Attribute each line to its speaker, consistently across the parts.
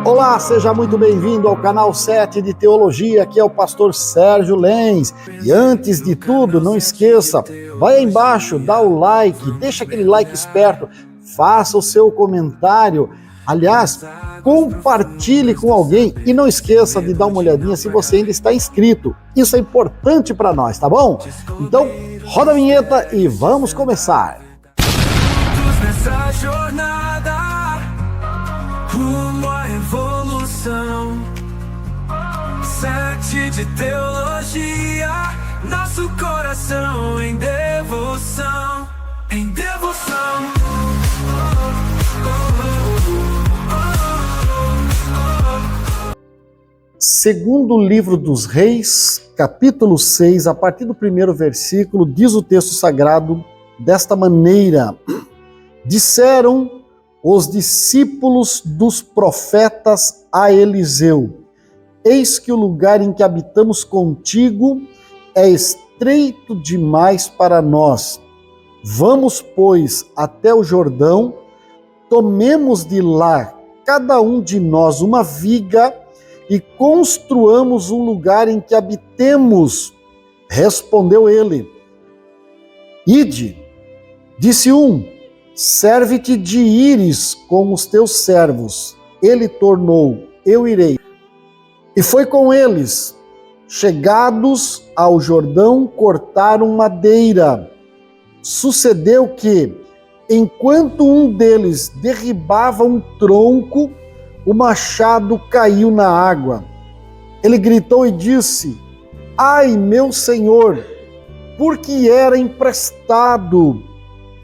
Speaker 1: Olá, seja muito bem-vindo ao canal 7 de Teologia, aqui é o pastor Sérgio Lenz. E antes de tudo, não esqueça, vai aí embaixo, dá o like, deixa aquele like esperto, faça o seu comentário, aliás, compartilhe com alguém e não esqueça de dar uma olhadinha se você ainda está inscrito. Isso é importante para nós, tá bom? Então, roda a vinheta e vamos começar.
Speaker 2: Nessa jornada rumo à evolução, 7 de teologia, nosso coração em devoção, em devoção.
Speaker 1: Segundo livro dos Reis, capítulo 6, a partir do primeiro versículo, diz o texto sagrado desta maneira: disseram os discípulos dos profetas a Eliseu: eis que o lugar em que habitamos contigo é estreito demais para nós. Vamos, pois, até o Jordão, tomemos de lá, cada um de nós, uma viga e construamos um lugar em que habitemos. Respondeu ele: ide. Disse um: serve-te de ires com os teus servos. Ele tornou: eu irei. E foi com eles. Chegados ao Jordão, cortaram madeira. Sucedeu que, enquanto um deles derribava um tronco, o machado caiu na água. Ele gritou e disse: ai, meu senhor, por que era emprestado?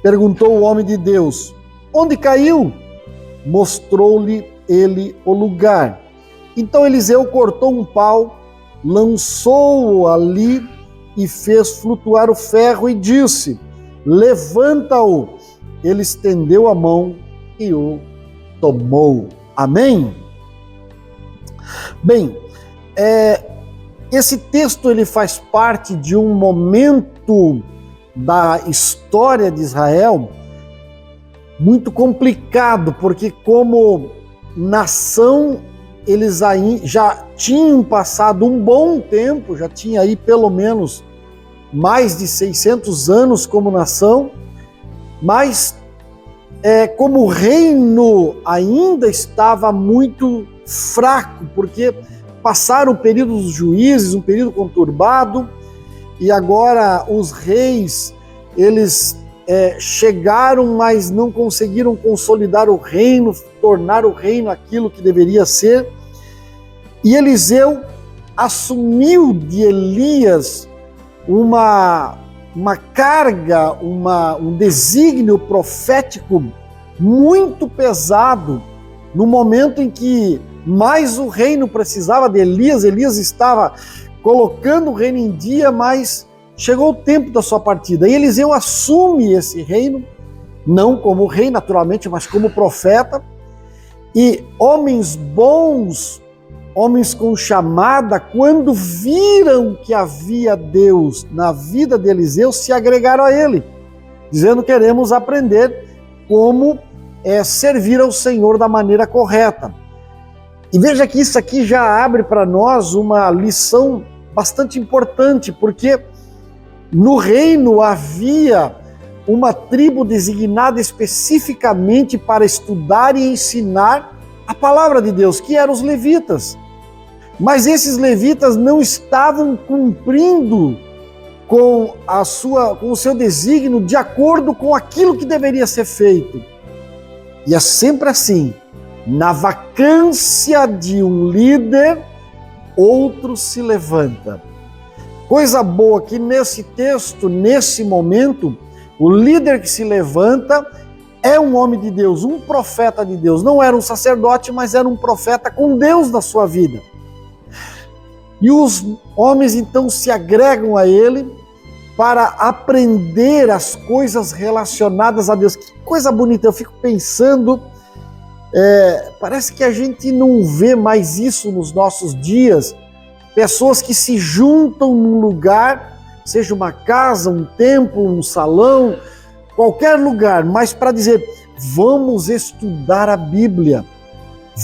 Speaker 1: Perguntou o homem de Deus: onde caiu? Mostrou-lhe ele o lugar. Então Eliseu cortou um pau, lançou-o ali e fez flutuar o ferro e disse: levanta-o. Ele estendeu a mão e o tomou. Amém? Bem, esse texto ele faz parte de um momento da história de Israel muito complicado, porque como nação eles aí já tinham passado um bom tempo, já tinha aí pelo menos mais de 600 anos como nação, mas como o reino ainda estava muito fraco, porque passaram o período dos juízes, um período conturbado, e agora os reis, eles chegaram, mas não conseguiram consolidar o reino, tornar o reino aquilo que deveria ser. E Eliseu assumiu de Elias uma carga, um desígnio profético muito pesado, no momento em que mais o reino precisava de Elias. Elias estava colocando o reino em dia, mas chegou o tempo da sua partida. E Eliseu assume esse reino, não como rei naturalmente, mas como profeta. E homens bons, homens com chamada, quando viram que havia Deus na vida de Eliseu, se agregaram a ele, dizendo: queremos aprender como servir ao Senhor da maneira correta. E veja que isso aqui já abre para nós uma lição bastante importante, porque no reino havia uma tribo designada especificamente para estudar e ensinar a palavra de Deus, que eram os levitas. Mas esses levitas não estavam cumprindo com o seu desígnio de acordo com aquilo que deveria ser feito. E é sempre assim: na vacância de um líder, outro se levanta. Coisa boa que nesse texto, nesse momento, o líder que se levanta é um homem de Deus, um profeta de Deus. Não era um sacerdote, mas era um profeta com Deus na sua vida. E os homens então se agregam a ele para aprender as coisas relacionadas a Deus. Que coisa bonita, eu fico pensando, parece que a gente não vê mais isso nos nossos dias. Pessoas que se juntam num lugar, seja uma casa, um templo, um salão, qualquer lugar, mas para dizer: vamos estudar a Bíblia,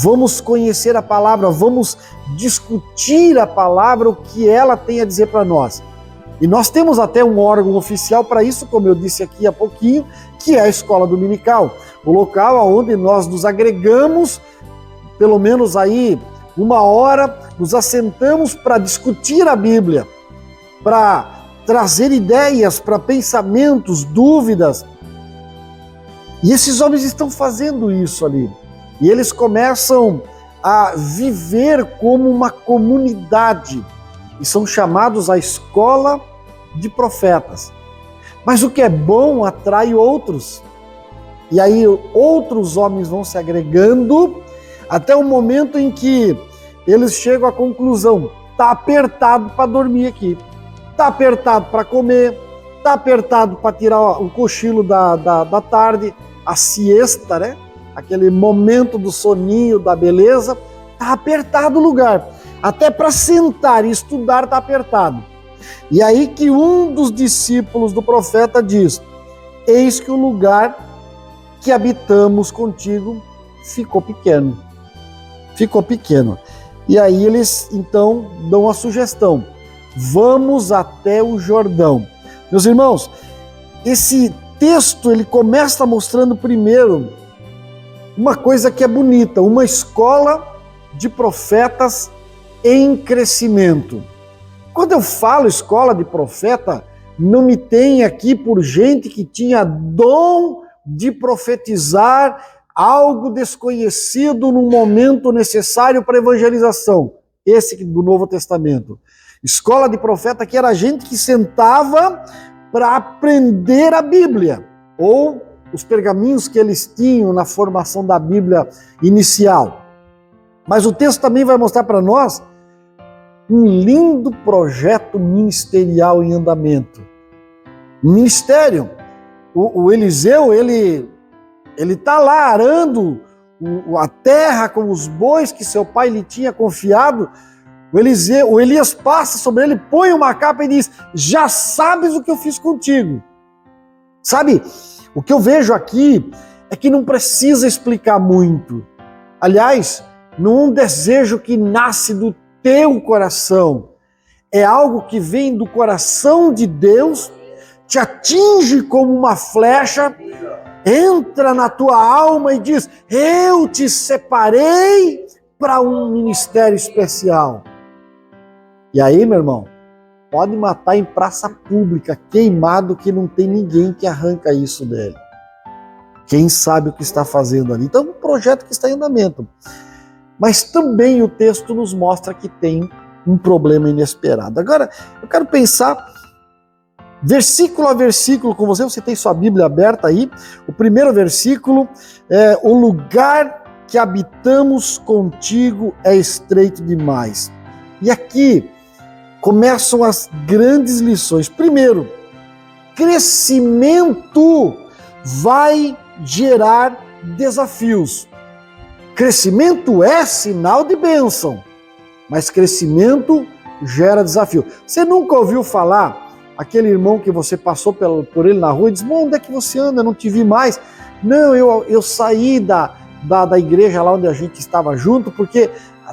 Speaker 1: Vamos conhecer a palavra, vamos discutir a palavra, o que ela tem a dizer para nós. E nós temos até um órgão oficial para isso, como eu disse aqui há pouquinho, que é a Escola Dominical, o local onde nós nos agregamos, pelo menos aí 1 hora, nos assentamos para discutir a Bíblia, para trazer ideias, para pensamentos, dúvidas. E esses homens estão fazendo isso ali. E eles começam a viver como uma comunidade e são chamados a escola de profetas. Mas o que é bom atrai outros. E aí outros homens vão se agregando até o momento em que eles chegam à conclusão: está apertado para dormir aqui, está apertado para comer, está apertado para tirar o cochilo da tarde, a siesta, né? Aquele momento do soninho, da beleza, está apertado o lugar. Até para sentar e estudar está apertado. E aí que um dos discípulos do profeta diz: eis que o lugar que habitamos contigo ficou pequeno. Ficou pequeno. E aí eles então dão a sugestão: vamos até o Jordão. Meus irmãos, esse texto ele começa mostrando primeiro uma coisa que é bonita, uma escola de profetas em crescimento. Quando eu falo escola de profeta, não me tem aqui por gente que tinha dom de profetizar algo desconhecido no momento necessário para evangelização. Esse do Novo Testamento. Escola de profeta que era gente que sentava para aprender a Bíblia, ou os pergaminhos que eles tinham na formação da Bíblia inicial. Mas o texto também vai mostrar para nós um lindo projeto ministerial em andamento. Ministério. O Eliseu, ele está lá arando a terra com os bois que seu pai lhe tinha confiado. O Elias passa sobre ele, põe uma capa e diz: já sabes o que eu fiz contigo. Sabe, o que eu vejo aqui é que não precisa explicar muito. Aliás, não é um desejo que nasce do teu coração. É algo que vem do coração de Deus, te atinge como uma flecha, entra na tua alma e diz: eu te separei para um ministério especial. E aí, meu irmão, pode matar em praça pública, queimado, que não tem ninguém que arranca isso dele. Quem sabe o que está fazendo ali. Então, um projeto que está em andamento. Mas também o texto nos mostra que tem um problema inesperado. Agora, eu quero pensar versículo a versículo com você. Você tem sua Bíblia aberta aí. O primeiro versículo é: o lugar que habitamos contigo é estreito demais. E aqui começam as grandes lições. Primeiro, crescimento vai gerar desafios. Crescimento é sinal de bênção, mas crescimento gera desafio. Você nunca ouviu falar aquele irmão que você passou por ele na rua e diz: onde é que você anda? Eu não te vi mais. Não, eu saí da igreja lá onde a gente estava junto, porque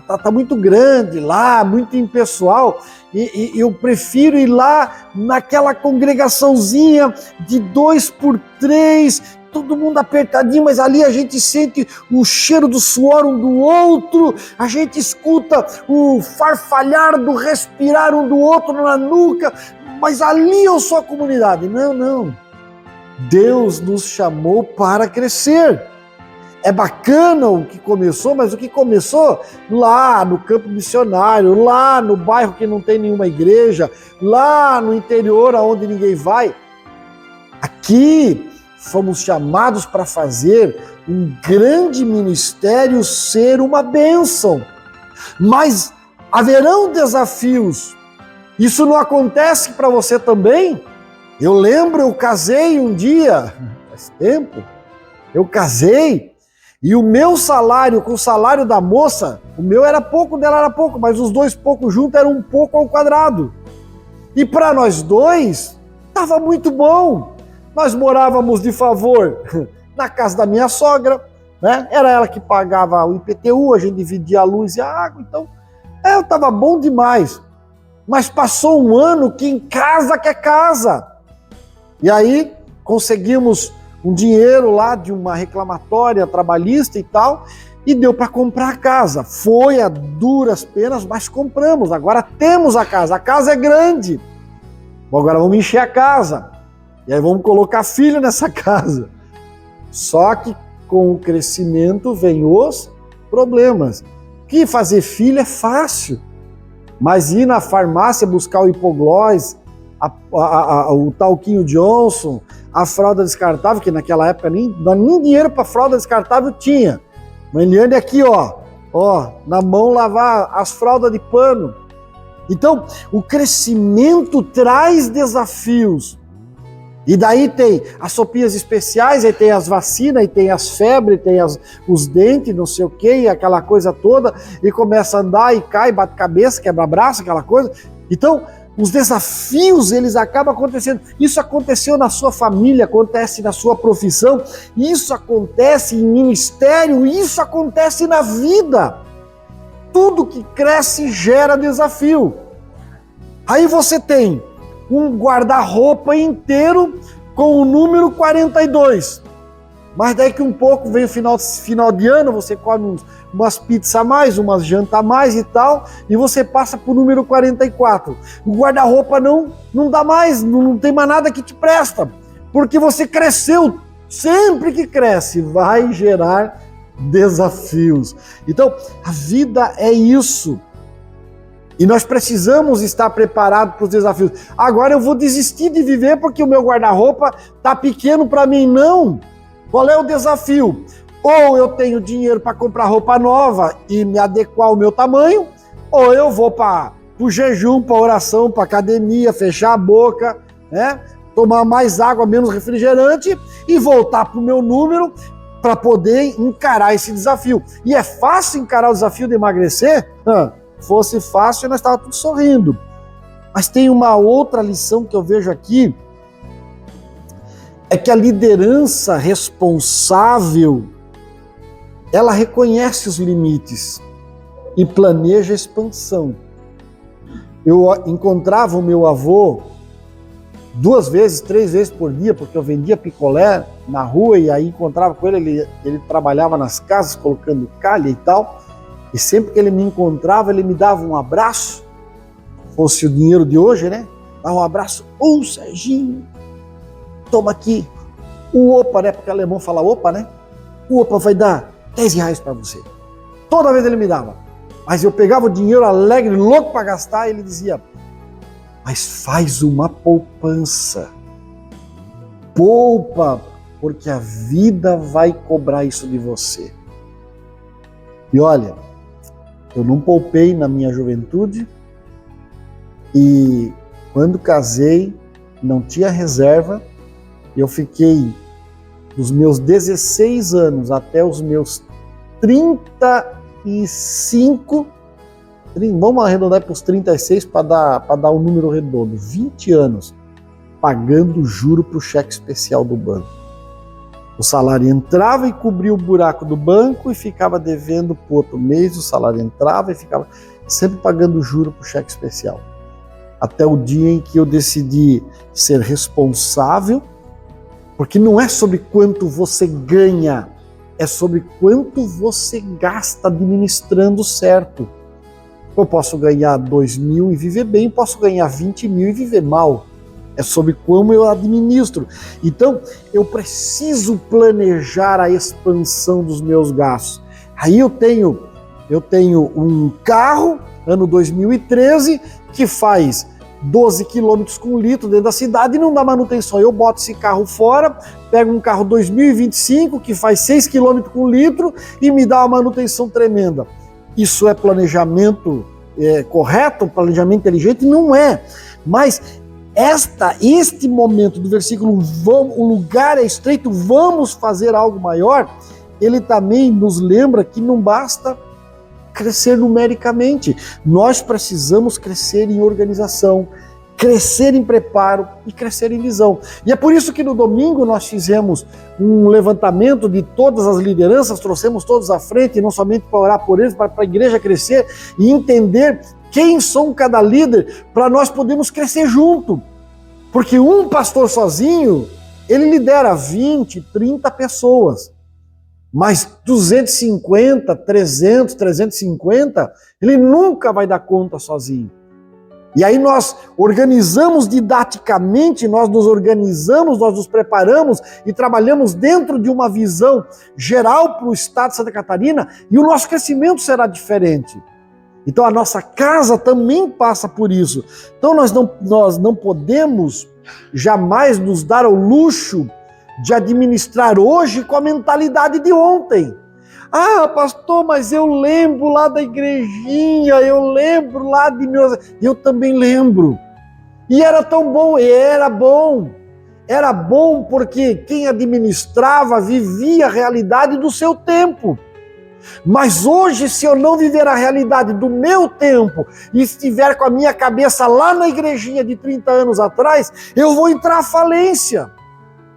Speaker 1: tá muito grande lá, muito impessoal, e eu prefiro ir lá naquela congregaçãozinha de 2 por 3, todo mundo apertadinho, mas ali a gente sente o cheiro do suor um do outro, a gente escuta o farfalhar do respirar um do outro na nuca, mas ali eu sou a comunidade. Não. Deus nos chamou para crescer. É bacana o que começou, mas o que começou lá no campo missionário, lá no bairro que não tem nenhuma igreja, lá no interior aonde ninguém vai. Aqui fomos chamados para fazer um grande ministério ser uma bênção. Mas haverão desafios. Isso não acontece para você também? Eu lembro, eu casei um dia, faz tempo, eu casei, e o meu salário com o salário da moça, o meu era pouco, dela era pouco, mas os dois pouco juntos eram um pouco ao quadrado. E para nós dois, estava muito bom. Nós morávamos de favor na casa da minha sogra, né? Era ela que pagava o IPTU, a gente dividia a luz e a água, então estava bom demais. Mas passou um ano que em casa quer casa. E aí conseguimos um dinheiro lá de uma reclamatória trabalhista e tal, e deu para comprar a casa. Foi a duras penas, mas compramos. Agora temos a casa é grande. Agora vamos encher a casa. E aí vamos colocar filho nessa casa. Só que com o crescimento vem os problemas. Que fazer filho é fácil, mas ir na farmácia buscar o hipoglós, o talquinho Johnson, a fralda descartável, que naquela época nem dinheiro para fralda descartável tinha. Mas Eliane aqui, ó, na mão lavar as fraldas de pano. Então, o crescimento traz desafios. E daí tem as sopinhas especiais, aí tem as vacinas, aí tem as febres, tem os dentes, não sei o quê, e aquela coisa toda, e começa a andar e cai, bate cabeça, quebra braço, aquela coisa. Então, os desafios, eles acabam acontecendo. Isso aconteceu na sua família, acontece na sua profissão, isso acontece em ministério, isso acontece na vida. Tudo que cresce gera desafio. Aí você tem um guarda-roupa inteiro com o número 42. Mas daí que um pouco vem o final de ano, você come umas pizzas a mais, umas jantas a mais e tal, e você passa para o número 44. O guarda-roupa não dá mais, não tem mais nada que te presta, porque você cresceu. Sempre que cresce, vai gerar desafios. Então, a vida é isso. E nós precisamos estar preparados para os desafios. Agora eu vou desistir de viver porque o meu guarda-roupa está pequeno para mim. Não! Qual é o desafio? Ou eu tenho dinheiro para comprar roupa nova e me adequar ao meu tamanho, ou eu vou para o jejum, para a oração, para a academia, fechar a boca, né? Tomar mais água, menos refrigerante e voltar para o meu número para poder encarar esse desafio. E é fácil encarar o desafio de emagrecer? Fosse fácil, nós estávamos todos sorrindo. Mas tem uma outra lição que eu vejo aqui, é que a liderança responsável, ela reconhece os limites e planeja a expansão. Eu encontrava o meu avô 2 vezes, 3 vezes por dia, porque eu vendia picolé na rua e aí encontrava com ele trabalhava nas casas colocando calha e tal. E sempre que ele me encontrava, ele me dava um abraço, fosse o dinheiro de hoje, né? Dava um abraço, Serginho, toma aqui, o opa, né? Porque o alemão fala opa, né? O opa vai dar R$10 para você. Toda vez ele me dava. Mas eu pegava o dinheiro alegre, louco para gastar, e ele dizia, mas faz uma poupança. Poupa, porque a vida vai cobrar isso de você. E olha, eu não poupei na minha juventude e quando casei não tinha reserva. Eu fiquei dos meus 16 anos até os meus 35, vamos arredondar para os 36 para dar um número redondo, 20 anos pagando juro para o cheque especial do banco. O salário entrava e cobria o buraco do banco e ficava devendo para o outro mês, o salário entrava e ficava sempre pagando juro para o cheque especial. Até o dia em que eu decidi ser responsável, porque não é sobre quanto você ganha, é sobre quanto você gasta administrando certo. Eu posso ganhar 2 mil e viver bem, posso ganhar 20 mil e viver mal. É sobre como eu administro. Então, eu preciso planejar a expansão dos meus gastos. Aí eu tenho um carro, ano 2013, que faz 12 quilômetros com litro dentro da cidade e não dá manutenção. Eu boto esse carro fora, pego um carro 2025 que faz 6 quilômetros com litro e me dá uma manutenção tremenda. Isso é planejamento correto? Planejamento inteligente? Não é. Mas este momento do versículo, o lugar é estreito, vamos fazer algo maior, ele também nos lembra que não basta crescer numericamente, nós precisamos crescer em organização, crescer em preparo e crescer em visão. E é por isso que no domingo nós fizemos um levantamento de todas as lideranças, trouxemos todos à frente, não somente para orar por eles, para a igreja crescer e entender quem são cada líder, para nós podermos crescer junto. Porque um pastor sozinho, ele lidera 20, 30 pessoas. Mas 250, 300, 350, ele nunca vai dar conta sozinho. E aí nós organizamos didaticamente, nós nos organizamos, nós nos preparamos e trabalhamos dentro de uma visão geral para o estado de Santa Catarina e o nosso crescimento será diferente. Então a nossa casa também passa por isso. Então nós não podemos jamais nos dar ao luxo de administrar hoje com a mentalidade de ontem. Ah, pastor, mas eu lembro lá da igrejinha, eu lembro lá de meus... Eu também lembro. E era tão bom, e era bom. Era bom porque quem administrava vivia a realidade do seu tempo. Mas hoje, se eu não viver a realidade do meu tempo e estiver com a minha cabeça lá na igrejinha de 30 anos atrás, eu vou entrar à falência.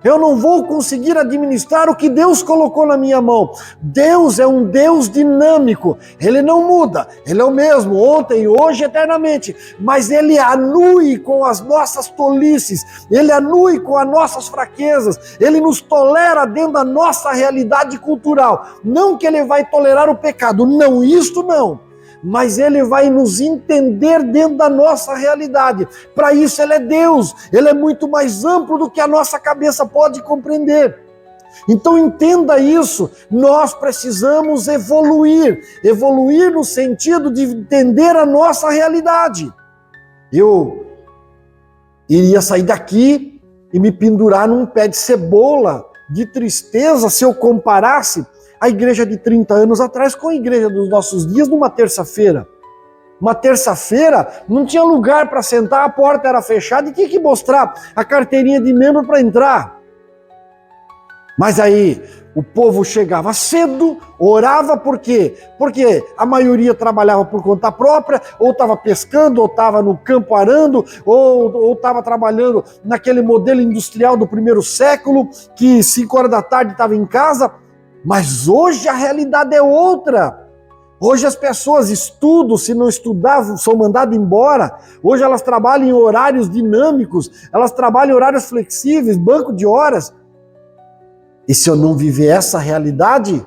Speaker 1: Eu não vou conseguir administrar o que Deus colocou na minha mão. Deus é um Deus dinâmico. Ele não muda. Ele é o mesmo, ontem, hoje, eternamente. Mas Ele anui com as nossas tolices. Ele anui com as nossas fraquezas. Ele nos tolera dentro da nossa realidade cultural. Não que Ele vai tolerar o pecado. Não, isto não. Mas Ele vai nos entender dentro da nossa realidade. Para isso Ele é Deus, Ele é muito mais amplo do que a nossa cabeça pode compreender. Então entenda isso, nós precisamos evoluir no sentido de entender a nossa realidade. Eu iria sair daqui e me pendurar num pé de cebola, de tristeza, se eu comparasse a igreja de 30 anos atrás com a igreja dos nossos dias numa terça-feira. Uma terça-feira não tinha lugar para sentar, a porta era fechada e tinha que mostrar a carteirinha de membro para entrar. Mas aí o povo chegava cedo, orava, por quê? Porque a maioria trabalhava por conta própria, ou estava pescando, ou estava no campo arando, ou estava trabalhando naquele modelo industrial do primeiro século, que 5 horas da tarde estava em casa. Mas hoje a realidade é outra. Hoje as pessoas estudam, se não estudavam, são mandadas embora. Hoje elas trabalham em horários dinâmicos, elas trabalham em horários flexíveis, banco de horas. E se eu não viver essa realidade,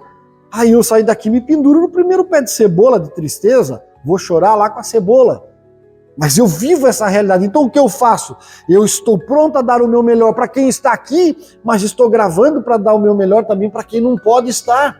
Speaker 1: aí eu saio daqui e me penduro no primeiro pé de cebola de tristeza, vou chorar lá com a cebola. Mas eu vivo essa realidade, então o que eu faço? Eu estou pronto a dar o meu melhor para quem está aqui, mas estou gravando para dar o meu melhor também para quem não pode estar.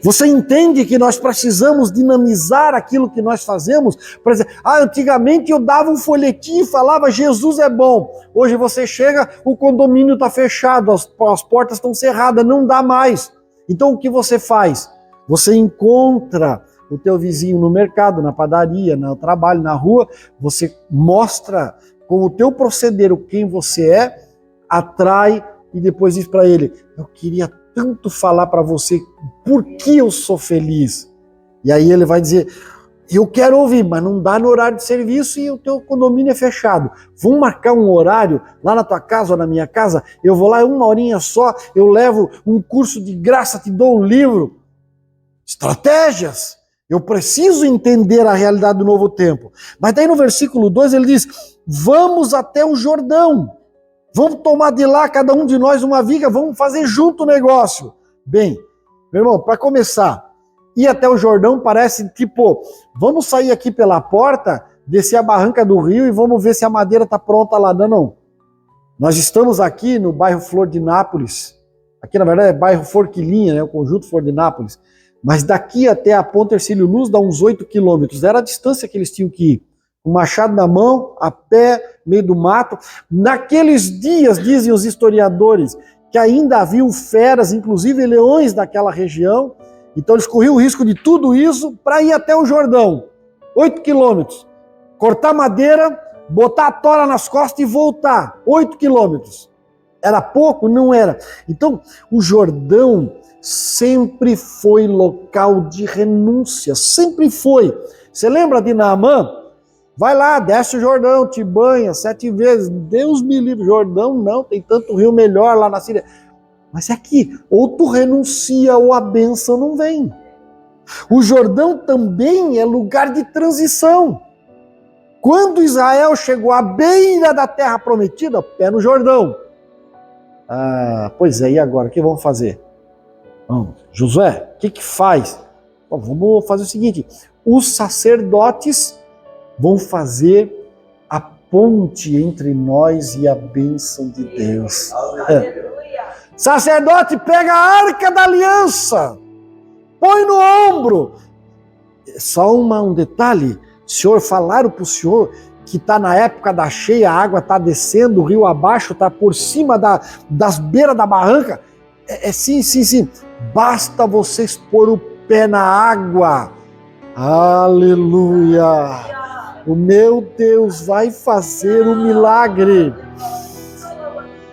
Speaker 1: Você entende que nós precisamos dinamizar aquilo que nós fazemos? Por exemplo, antigamente eu dava um folhetim e falava Jesus é bom. Hoje você chega, o condomínio está fechado, as portas estão cerradas, não dá mais. Então o que você faz? Você encontra o teu vizinho no mercado, na padaria, no trabalho, na rua, você mostra com o teu proceder quem você é, atrai e depois diz para ele, eu queria tanto falar para você por que eu sou feliz. E aí ele vai dizer, eu quero ouvir, mas não dá no horário de serviço e o teu condomínio é fechado. Vamos marcar um horário lá na tua casa ou na minha casa, eu vou lá 1 horinha só, eu levo um curso de graça, te dou um livro. Estratégias. Eu preciso entender a realidade do novo tempo. Mas daí no versículo 2 ele diz, vamos até o Jordão. Vamos tomar de lá, cada um de nós, uma viga, vamos fazer junto o negócio. Bem, meu irmão, para começar, ir até o Jordão parece tipo, vamos sair aqui pela porta, descer a barranca do rio e vamos ver se a madeira está pronta lá. Não, não. Nós estamos aqui no bairro Flor de Nápoles. Aqui, na verdade, é bairro Forquilinha, né, o conjunto Flor de Nápoles. Mas daqui até a Ponte Hercílio Luz dá uns 8 quilômetros. Era a distância que eles tinham que ir. Um machado na mão, a pé, meio do mato. Naqueles dias, dizem os historiadores, que ainda haviam feras, inclusive leões daquela região. Então eles corriam o risco de tudo isso para ir até o Jordão. 8 quilômetros. Cortar madeira, botar a tora nas costas e voltar. 8 quilômetros. Era pouco? Não era. Então, o Jordão sempre foi local de renúncia. Sempre foi. Você lembra de Naamã? Vai lá, desce o Jordão, te banha 7 vezes. Deus me livre, Jordão não, tem tanto rio melhor lá na Síria. Mas é que ou tu renuncia ou a bênção não vem. O Jordão também é lugar de transição. Quando Israel chegou à beira da terra prometida, pé no Jordão. Pois é, e agora? O que vamos fazer? Josué, o que faz? Vamos fazer o seguinte, os sacerdotes vão fazer a ponte entre nós e a bênção de Deus. Sacerdote, pega a arca da aliança, põe no ombro. Só um detalhe, senhor, falaram para o senhor que está na época da cheia, a água está descendo, o rio abaixo, está por cima das beiras da barranca. Sim. Basta vocês pôr o pé na água. Aleluia! O meu Deus vai fazer um milagre.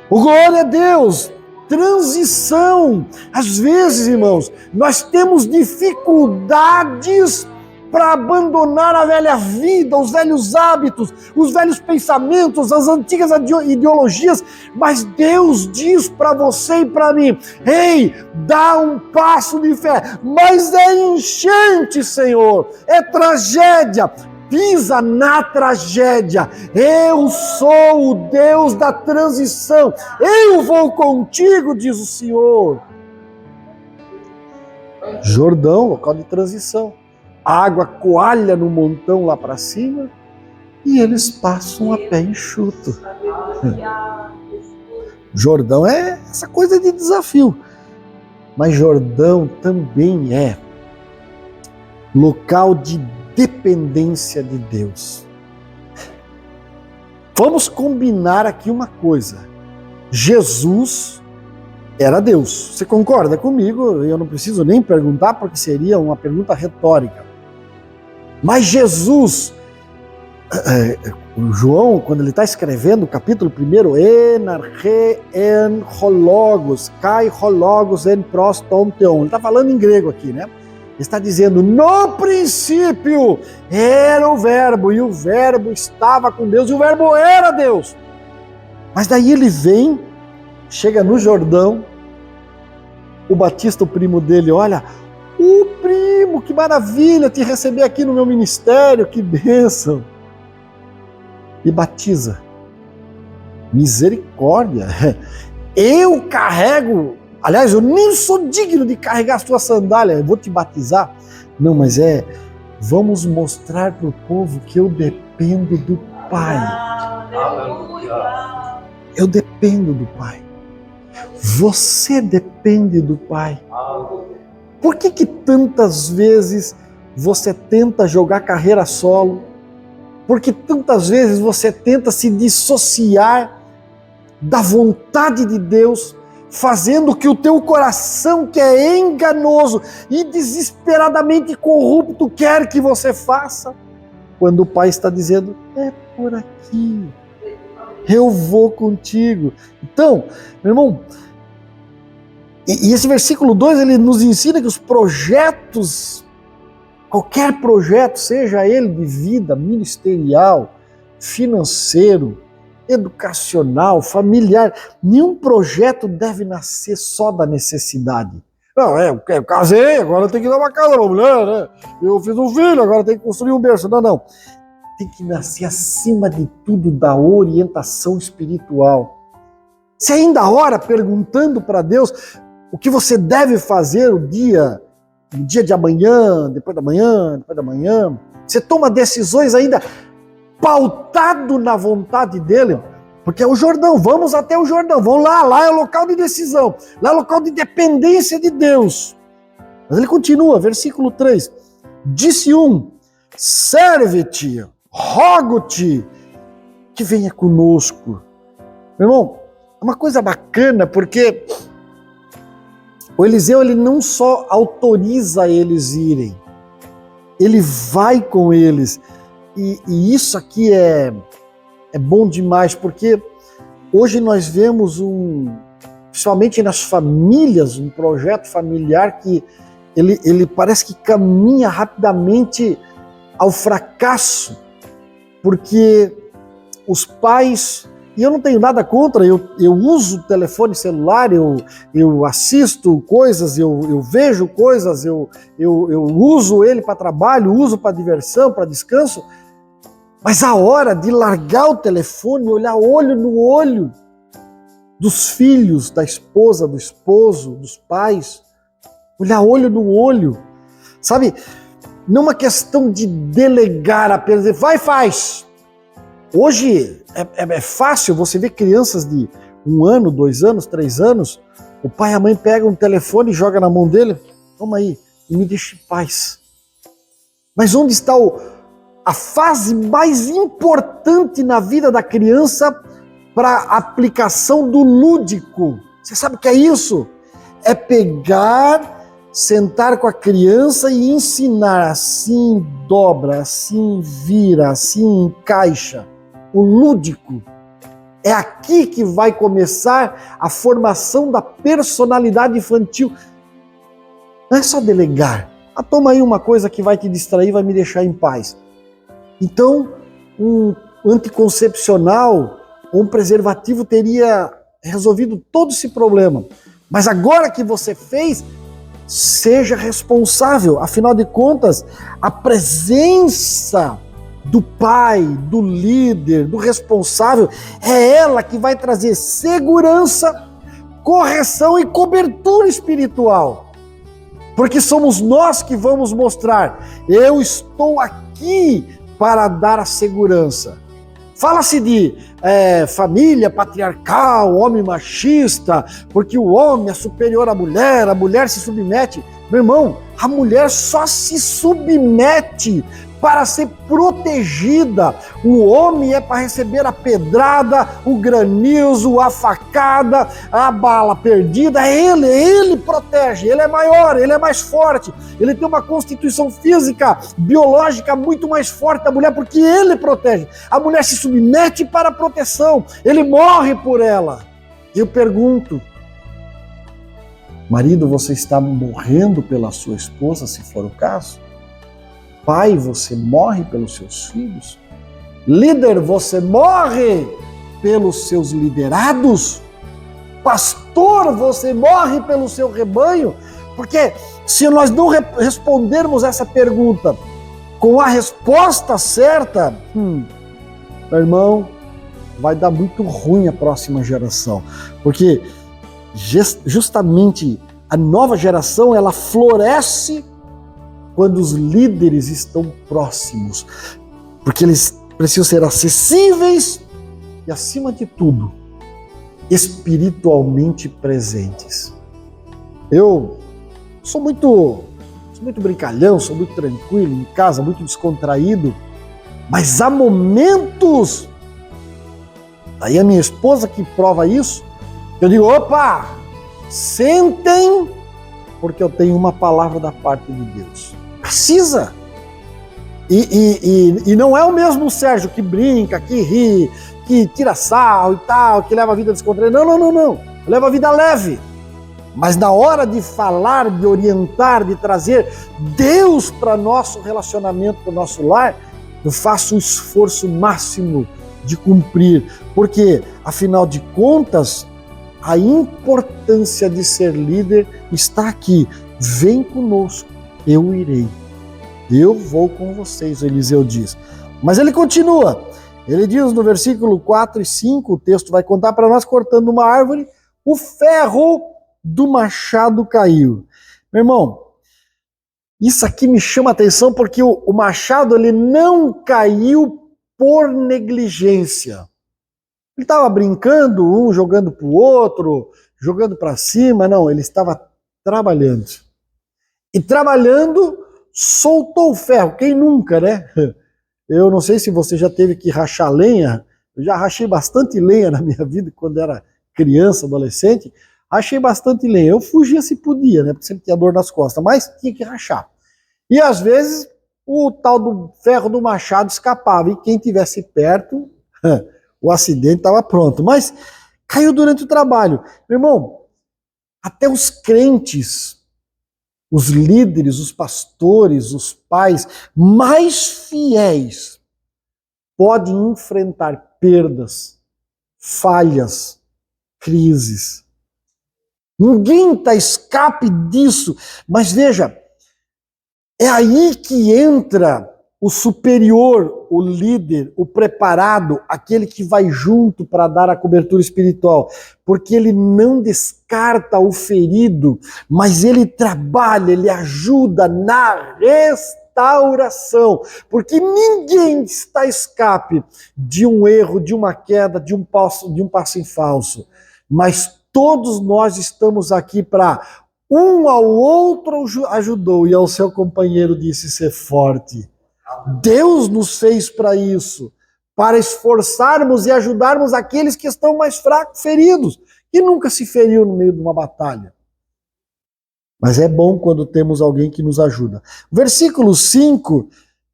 Speaker 1: Glória a Deus! Transição. Às vezes, irmãos, nós temos dificuldades para abandonar a velha vida, os velhos hábitos, os velhos pensamentos, as antigas ideologias, mas Deus diz para você e para mim, ei, dá um passo de fé, mas é enchente, Senhor, é tragédia, pisa na tragédia, eu sou o Deus da transição, eu vou contigo, diz o Senhor. Jordão, local de transição. A água coalha no montão lá para cima e eles passam a pé enxuto. Jordão é essa coisa de desafio, mas Jordão também é local de dependência de Deus. Vamos combinar aqui uma coisa. Jesus era Deus. Você concorda comigo? Eu não preciso nem perguntar porque seria uma pergunta retórica. Mas Jesus, João, quando ele está escrevendo o capítulo 1, enarche en hologos, kai hologos en prostonteon. Ele está falando em grego aqui, né? Ele está dizendo, no princípio era o verbo, e o verbo estava com Deus, e o verbo era Deus. Mas daí ele vem, chega no Jordão, o Batista, o primo dele, olha, o primo, que maravilha te receber aqui no meu ministério, que bênção. E batiza. Misericórdia. Eu carrego, aliás, eu nem sou digno de carregar as tuas sandálias, eu vou te batizar. Não, mas vamos mostrar para o povo que eu dependo do Pai.
Speaker 3: Aleluia.
Speaker 1: Eu dependo do Pai. Você depende do Pai. Por que tantas vezes você tenta jogar carreira solo? Por que tantas vezes você tenta se dissociar da vontade de Deus, fazendo o que o teu coração, que é enganoso e desesperadamente corrupto, quer que você faça? Quando o Pai está dizendo, é por aqui, eu vou contigo. Então, meu irmão, e esse versículo 2, ele nos ensina que os projetos, qualquer projeto, seja ele de vida, ministerial, financeiro, educacional, familiar, nenhum projeto deve nascer só da necessidade. Não, eu casei, agora eu tenho que dar uma casa para a mulher, né? Eu fiz um filho, agora eu tenho que construir um berço. Não. Tem que nascer acima de tudo da orientação espiritual. Você ainda ora perguntando para Deus o que você deve fazer no dia de amanhã, depois da manhã. Você toma decisões ainda pautado na vontade dele, porque é o Jordão, vamos até o Jordão, vamos lá é o local de decisão, lá é o local de dependência de Deus. Mas ele continua, versículo 3, disse serve-te, rogo-te, que venha conosco. Meu irmão, é uma coisa bacana, porque o Eliseu, ele não só autoriza eles irem, ele vai com eles. E isso aqui é bom demais, porque hoje nós vemos principalmente nas famílias, um projeto familiar que ele parece que caminha rapidamente ao fracasso. porque os pais, e eu não tenho nada contra, eu uso o telefone celular, eu assisto coisas, eu vejo coisas, eu uso ele para trabalho, uso para diversão, para descanso, mas a hora de largar o telefone, olhar olho no olho dos filhos, da esposa, do esposo, dos pais, olhar olho no olho, sabe? Não é uma questão de delegar apenas, dizer, vai, faz. Hoje é fácil, você vê crianças de 1 ano, 2 anos, 3 anos, o pai e a mãe pegam um telefone e jogam na mão dele, toma aí, e me deixa em paz. Mas onde está a fase mais importante na vida da criança para a aplicação do lúdico? Você sabe o que é isso? É pegar, sentar com a criança e ensinar, assim dobra, assim vira, assim encaixa. O lúdico. É aqui que vai começar a formação da personalidade infantil. Não é só delegar. Ah, toma aí uma coisa que vai te distrair, vai me deixar em paz. Então, um anticoncepcional ou um preservativo teria resolvido todo esse problema. Mas agora que você fez, seja responsável. Afinal de contas, a presença do pai, do líder, do responsável, é ela que vai trazer segurança, correção e cobertura espiritual. Porque somos nós que vamos mostrar, eu estou aqui para dar a segurança. Fala-se de família patriarcal, homem machista, porque o homem é superior à mulher, a mulher se submete. Meu irmão, a mulher só se submete para ser protegida. O homem é para receber a pedrada, o granizo, a facada, a bala perdida. Ele protege, ele é maior, ele é mais forte, ele tem uma constituição física, biológica muito mais forte da mulher, porque ele protege. A mulher se submete para a proteção, ele morre por ela. Eu pergunto, marido, você está morrendo pela sua esposa, se for o caso? Pai, você morre pelos seus filhos? Líder, você morre pelos seus liderados? Pastor, você morre pelo seu rebanho? Porque se nós não respondermos essa pergunta com a resposta certa, meu irmão, vai dar muito ruim a próxima geração. Porque justamente a nova geração, ela floresce quando os líderes estão próximos, porque eles precisam ser acessíveis e, acima de tudo, espiritualmente presentes. Eu sou muito brincalhão, sou muito tranquilo em casa, muito descontraído, mas há momentos, aí a minha esposa que prova isso, eu digo, opa, sentem, porque eu tenho uma palavra da parte de Deus. Precisa. E não é o mesmo Sérgio que brinca, que ri, que tira sarro e tal, que leva a vida descontraída. Não. Leva a vida leve. Mas na hora de falar, de orientar, de trazer Deus para nosso relacionamento, para o nosso lar, eu faço o esforço máximo de cumprir. Porque, afinal de contas, a importância de ser líder está aqui. Vem conosco, eu irei. Eu vou com vocês, Eliseu diz. Mas ele continua. Ele diz no versículo 4 e 5, o texto vai contar para nós, cortando uma árvore, o ferro do machado caiu. Meu irmão, isso aqui me chama a atenção porque o machado ele não caiu por negligência. Ele estava brincando, um jogando para o outro, jogando para cima. Não, ele estava trabalhando. E trabalhando, soltou o ferro. Quem nunca, né? Eu não sei se você já teve que rachar lenha. Eu já rachei bastante lenha na minha vida quando era criança, adolescente. Rachei bastante lenha. Eu fugia se podia, né? Porque sempre tinha dor nas costas, mas tinha que rachar. E às vezes o tal do ferro do machado escapava. E quem estivesse perto, o acidente estava pronto. Mas caiu durante o trabalho. Meu irmão, até os crentes, os líderes, os pastores, os pais mais fiéis, pode enfrentar perdas, falhas, crises. Ninguém está escape disso. Mas veja, é aí que entra o superior, o líder, o preparado, aquele que vai junto para dar a cobertura espiritual. Porque ele não descarta o ferido, mas ele trabalha, ele ajuda na restauração. Porque ninguém está escape de um erro, de uma queda, de um passo em falso. Mas todos nós estamos aqui para um ao outro ajudou e ao seu companheiro disse ser forte. Deus nos fez para isso, para esforçarmos e ajudarmos aqueles que estão mais fracos, feridos, que nunca se feriu no meio de uma batalha. Mas é bom quando temos alguém que nos ajuda. Versículo 5,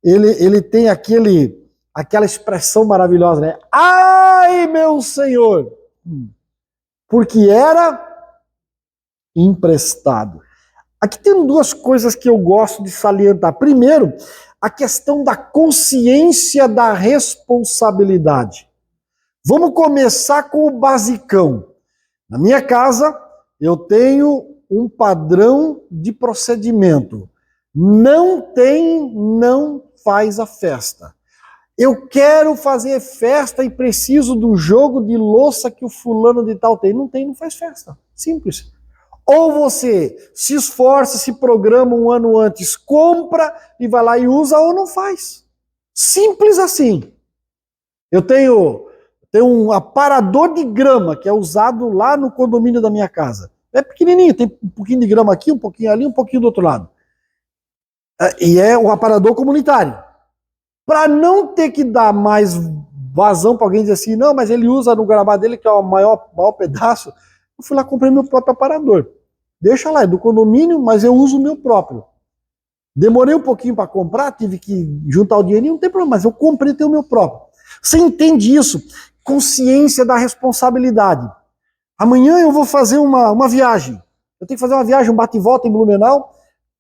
Speaker 1: ele tem aquela expressão maravilhosa, né? Ai, meu Senhor! Porque era emprestado. Aqui tem duas coisas que eu gosto de salientar. Primeiro, a questão da consciência da responsabilidade. Vamos começar com o basicão. Na minha casa, eu tenho um padrão de procedimento. Não faz a festa. Eu quero fazer festa e preciso do jogo de louça que o fulano de tal tem. Não faz festa. Simples. Ou você se esforça, se programa um ano antes, compra e vai lá e usa, ou não faz. Simples assim. Eu tenho um aparador de grama que é usado lá no condomínio da minha casa. É pequenininho, tem um pouquinho de grama aqui, um pouquinho ali, um pouquinho do outro lado. E é um aparador comunitário. Para não ter que dar mais vazão para alguém dizer assim, não, mas ele usa no gramado dele, que é o maior pedaço, eu fui lá e comprei meu próprio aparador. Deixa lá, é do condomínio, mas eu uso o meu próprio. Demorei um pouquinho para comprar, tive que juntar o dinheiro, não tem problema, mas eu comprei o meu próprio. Você entende isso? Consciência da responsabilidade. Amanhã eu vou fazer uma viagem. Eu tenho que fazer uma viagem, um bate e volta em Blumenau.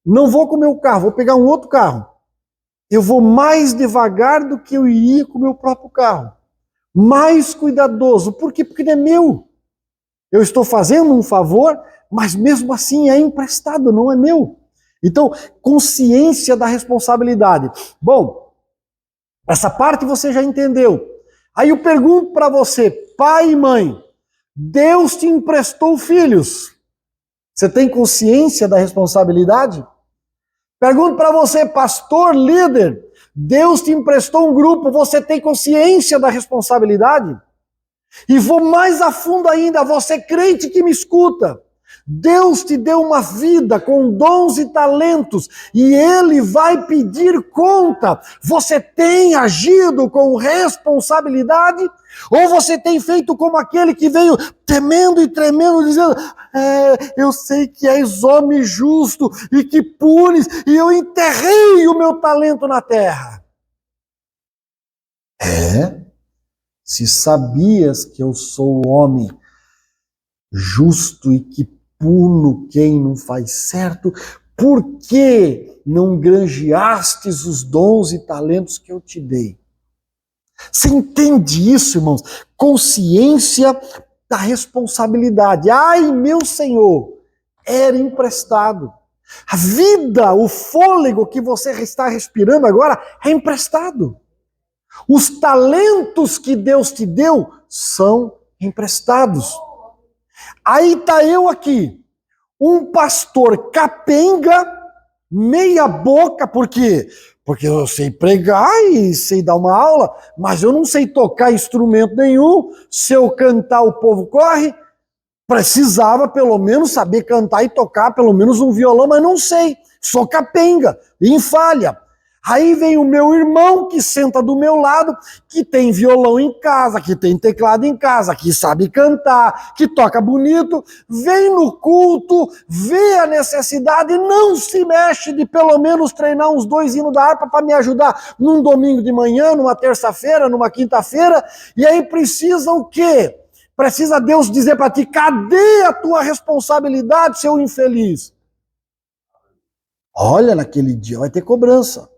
Speaker 1: Não vou com o meu carro, vou pegar um outro carro. Eu vou mais devagar do que eu iria com o meu próprio carro. Mais cuidadoso. Por quê? Porque não é meu. Eu estou fazendo um favor, mas mesmo assim é emprestado, não é meu. Então, consciência da responsabilidade. Bom, essa parte você já entendeu. Aí eu pergunto para você, pai e mãe, Deus te emprestou filhos. Você tem consciência da responsabilidade? Pergunto para você, pastor, líder, Deus te emprestou um grupo, você tem consciência da responsabilidade? E vou mais a fundo ainda, você crente que me escuta, Deus te deu uma vida com dons e talentos e Ele vai pedir conta. Você tem agido com responsabilidade? Ou você tem feito como aquele que veio temendo e tremendo, dizendo, eu sei que és homem justo e que punes, e eu enterrei o meu talento na terra. Se sabias que eu sou homem justo e que puno quem não faz certo, por que não granjeastes os dons e talentos que eu te dei? Você entende isso, irmãos? Consciência da responsabilidade. Ai, meu Senhor, era emprestado. A vida, o fôlego que você está respirando agora é emprestado. Os talentos que Deus te deu são emprestados. Aí está eu aqui, um pastor capenga, meia boca, por quê? Porque eu sei pregar e sei dar uma aula, mas eu não sei tocar instrumento nenhum. Se eu cantar, o povo corre. Precisava pelo menos saber cantar e tocar pelo menos um violão, mas não sei. Sou capenga, em falha. Aí vem o meu irmão que senta do meu lado, que tem violão em casa, que tem teclado em casa, que sabe cantar, que toca bonito, vem no culto, vê a necessidade, não se mexe de pelo menos treinar uns 2 hinos da harpa para me ajudar num domingo de manhã, numa terça-feira, numa quinta-feira, e aí precisa o quê? Precisa Deus dizer para ti, cadê a tua responsabilidade, seu infeliz? Olha, naquele dia vai ter cobrança.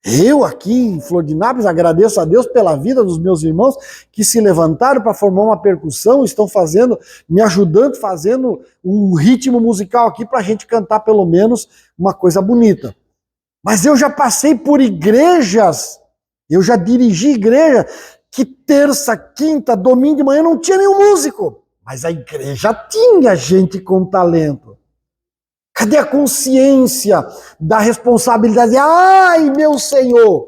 Speaker 1: Eu aqui em Florianópolis agradeço a Deus pela vida dos meus irmãos que se levantaram para formar uma percussão, estão fazendo, me ajudando, fazendo um ritmo musical aqui para a gente cantar pelo menos uma coisa bonita. Mas eu já passei por igrejas, eu já dirigi igreja que terça, quinta, domingo de manhã não tinha nenhum músico, mas a igreja tinha gente com talento. Cadê a consciência da responsabilidade? Ai, meu Senhor,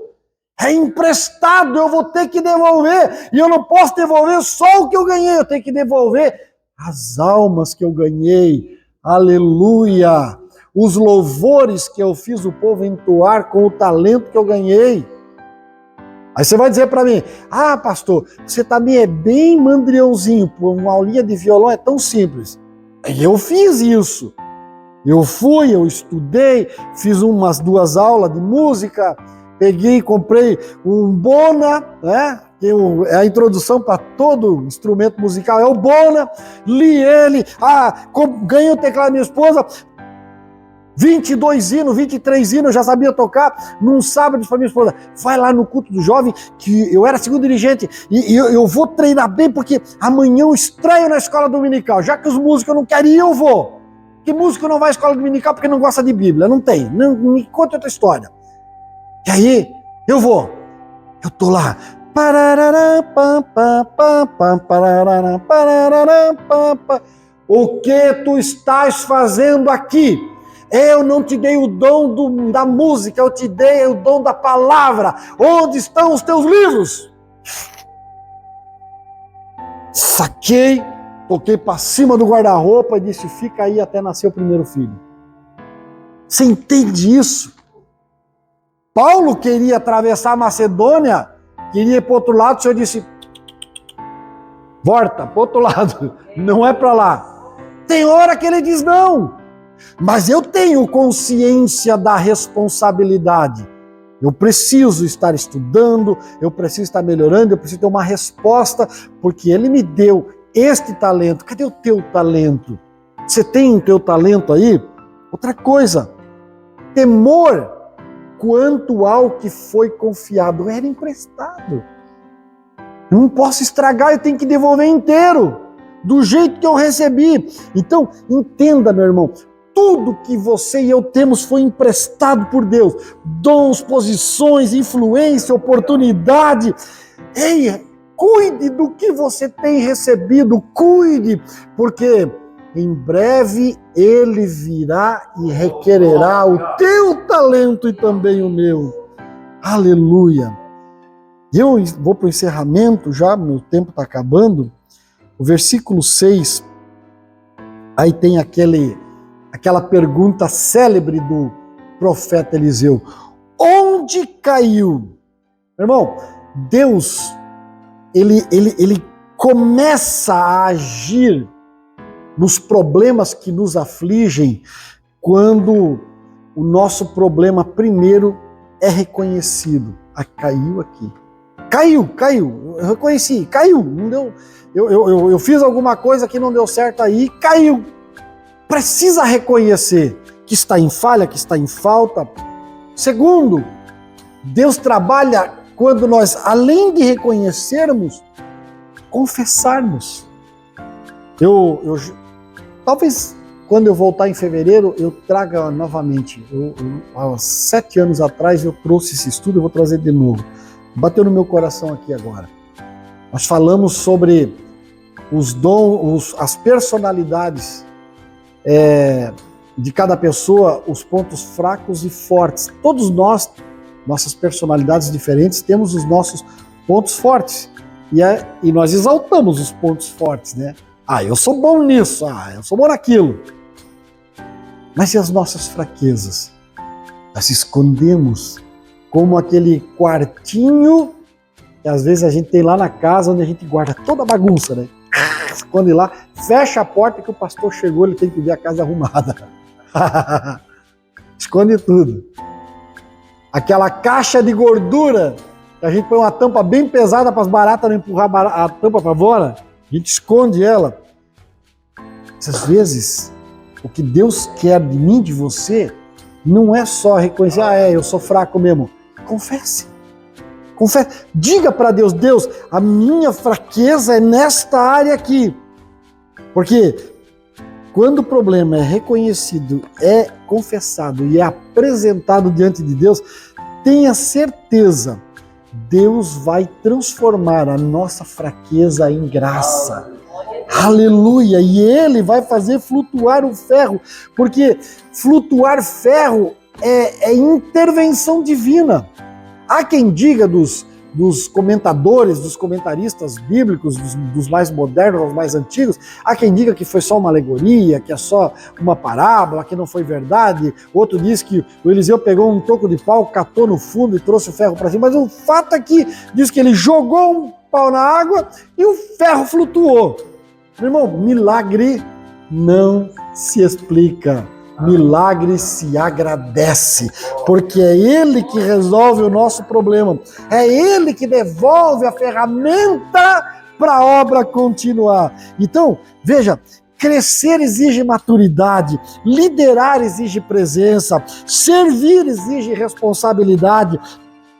Speaker 1: é emprestado, eu vou ter que devolver. E eu não posso devolver só o que eu ganhei, eu tenho que devolver as almas que eu ganhei. Aleluia! Os louvores que eu fiz o povo entoar com o talento que eu ganhei. Aí você vai dizer para mim, ah, pastor, você também é bem mandriãozinho, uma aulinha de violão é tão simples. E eu fiz isso. Eu fui, eu estudei, fiz umas 2 aulas de música, peguei, comprei um bona, né? Que é a introdução para todo instrumento musical, é o bona, li ele, ganhei o teclado da minha esposa, 22 hinos, 23 hinos, eu já sabia tocar, num sábado para minha esposa, vai lá no culto do jovem, que eu era segundo dirigente, e eu vou treinar bem, porque amanhã eu estreio na escola dominical, já que os músicos não querem ir, eu vou. Que músico não vai à escola dominical porque não gosta de Bíblia? Não tem. Não, me conta outra história. E aí, eu vou. Eu tô lá. O que tu estás fazendo aqui? Eu não te dei o dom da música, eu te dei o dom da palavra. Onde estão os teus livros? Saquei. Toquei para cima do guarda-roupa e disse, fica aí até nascer o primeiro filho. Você entende isso? Paulo queria atravessar a Macedônia, queria ir para o outro lado, o Senhor disse, volta para o outro lado, não é para lá. Tem hora que ele diz não, mas eu tenho consciência da responsabilidade. Eu preciso estar estudando, eu preciso estar melhorando, eu preciso ter uma resposta, porque ele me deu este talento. Cadê o teu talento? Você tem o teu talento aí? Outra coisa, temor quanto ao que foi confiado. Era emprestado. Eu não posso estragar, eu tenho que devolver inteiro, do jeito que eu recebi. Então, entenda, meu irmão, tudo que você e eu temos foi emprestado por Deus. Dons, posições, influência, oportunidade. Ei, cuide do que você tem recebido, cuide, porque em breve ele virá e requererá o teu talento e também o meu. Aleluia! Eu vou para o encerramento já, meu tempo está acabando. O versículo 6, aí tem aquela pergunta célebre do profeta Eliseu. Onde caiu? Irmão, Deus, ele começa a agir nos problemas que nos afligem quando o nosso problema primeiro é reconhecido. Caiu aqui. Caiu, eu reconheci, caiu, não deu. Eu fiz alguma coisa que não deu certo aí, caiu. Precisa reconhecer que está em falha, que está em falta. Segundo, Deus trabalha quando nós, além de reconhecermos, confessarmos. Talvez quando eu voltar em fevereiro, eu traga novamente. Há 7 anos atrás eu trouxe esse estudo, eu vou trazer de novo. Bateu no meu coração aqui agora. Nós falamos sobre os dons, as personalidades de cada pessoa, os pontos fracos e fortes. Todos nós, nossas personalidades diferentes, temos os nossos pontos fortes. E nós exaltamos os pontos fortes, né? Eu sou bom nisso, eu sou bom naquilo. Mas e as nossas fraquezas? Nós escondemos como aquele quartinho que às vezes a gente tem lá na casa, onde a gente guarda toda a bagunça, né? Esconde lá, fecha a porta que o pastor chegou, ele tem que ver a casa arrumada. Esconde tudo. Aquela caixa de gordura, que a gente põe uma tampa bem pesada para as baratas não empurrar a tampa para fora, a gente esconde ela. Às vezes, o que Deus quer de mim, de você, não é só reconhecer, eu sou fraco mesmo. Confesse. Confesse. Diga para Deus, Deus, a minha fraqueza é nesta área aqui. Porque quando o problema é reconhecido, é confessado e é apresentado diante de Deus, tenha certeza, Deus vai transformar a nossa fraqueza em graça. Aleluia! E Ele vai fazer flutuar o ferro, porque flutuar ferro é intervenção divina. Há quem diga dos comentadores, dos comentaristas bíblicos, dos mais modernos, dos mais antigos, há quem diga que foi só uma alegoria, que é só uma parábola, que não foi verdade. Outro diz que o Eliseu pegou um toco de pau, catou no fundo e trouxe o ferro para cima. Mas o fato é que diz que ele jogou um pau na água e o ferro flutuou. Meu irmão, milagre não se explica. Milagre se agradece, porque é Ele que resolve o nosso problema, é Ele que devolve a ferramenta para a obra continuar. Então, veja, crescer exige maturidade, liderar exige presença, servir exige responsabilidade,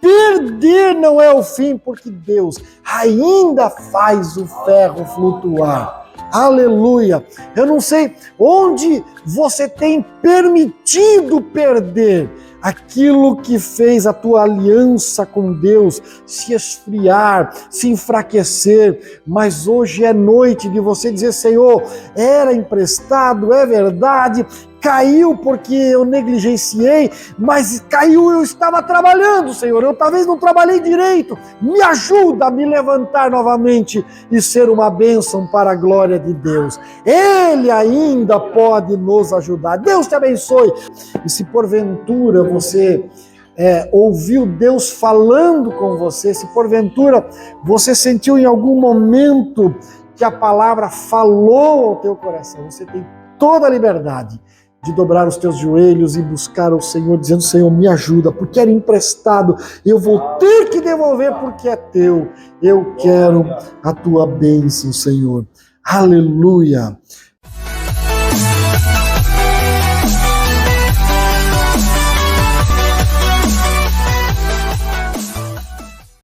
Speaker 1: perder não é o fim, porque Deus ainda faz o ferro flutuar. Aleluia! Eu não sei onde você tem permitido perder aquilo que fez a tua aliança com Deus se esfriar, se enfraquecer, mas hoje é noite de você dizer, Senhor, era emprestado, é verdade, caiu porque eu negligenciei, mas caiu, eu estava trabalhando, Senhor, eu talvez não trabalhei direito, me ajuda a me levantar novamente e ser uma bênção para a glória de Deus. Ele ainda pode nos ajudar. Deus te abençoe. E se porventura você ouviu Deus falando com você, se porventura você sentiu em algum momento que a palavra falou ao teu coração, você tem toda a liberdade de dobrar os teus joelhos e buscar o Senhor, dizendo, Senhor, me ajuda, porque era emprestado, eu vou ter que devolver porque é teu, eu quero a tua bênção, Senhor. Aleluia!